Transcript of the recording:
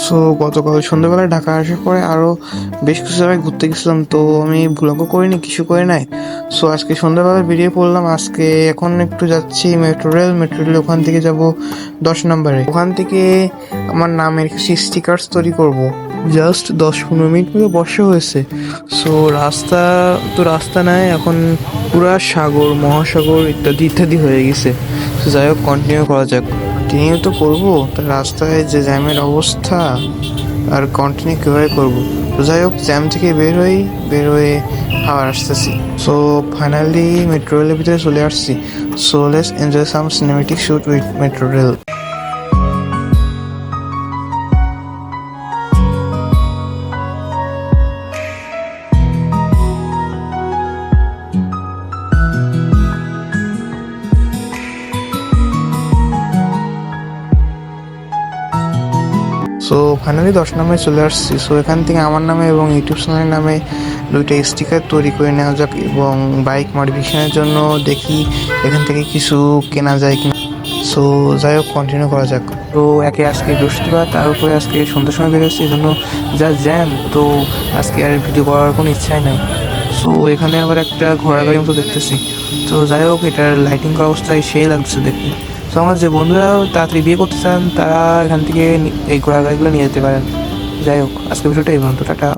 So গতকাল সন্ধ্যাবেলায় ঢাকা আসার পরে আরও বেশ কিছু জায়গায় ঘুরতে গেছিলাম, তো আমি ভ্লগও করিনি, কিছু করে নাই। সো আজকে সন্ধ্যাবেলায় বেরিয়ে পড়লাম। আজকে এখন একটু যাচ্ছি মেট্রো রেল ওখান থেকে যাব 10 নম্বরে। ওখান থেকে আমার নামের কিছু স্টিকার্স তৈরি করব। জাস্ট 10-15 মিনিট মতো বর্ষা হয়েছে। সো রাস্তা নাই, এখন পুরা সাগর, মহাসাগর ইত্যাদি ইত্যাদি হয়ে গেছে। তো যাই হোক, কন্টিনিউ করা যাক। কন্টিনিউ তো করবো, তার রাস্তায় যে জ্যামের অবস্থা, আর কন্টিনিউ কীভাবে করবো। তো যাই হোক, জ্যাম থেকে বের হয়ে আবার আসতেছি। সো ফাইনালি মেট্রো রেলের ভিতরে চলে আসছি। So let's enjoy some cinematic shoot with metro rail. So finally 10 নম্বরে চলে আসছি। সো এখান থেকে আমার নামে এবং ইউটিউব চ্যানেলের নামে দুইটা স্টিকার তৈরি করে নেওয়া যাক, এবং বাইক মডিফিকেশনের জন্য দেখি এখান থেকে কিছু কেনা যায় কিনা। সো যাই হোক, কন্টিনিউ করা যাক। তো আজকে বৃহস্পতিবার, তার উপরে আজকে সন্ধ্যার সময় বেরোচ্ছি, এই জন্য যা জ্যাম, তো আজকে আর ভিডিও করার কোনো ইচ্ছাই নাই। সো এখানে আবার একটা ঘোড়া গাড়ির মতো দেখতেছি। তো যাই হোক, এটার লাইটিং করা অবস্থায় সেই লাগছে দেখতে। তো আমার যে বন্ধুরা তাড়াতাড়ি বিয়ে করতে চান, তারা এখান থেকে এই ঘোড়া গাড়িগুলো নিয়ে যেতে পারেন। যাই হোক, আজকে ভিডিওটা এই পর্যন্ত। টাটা।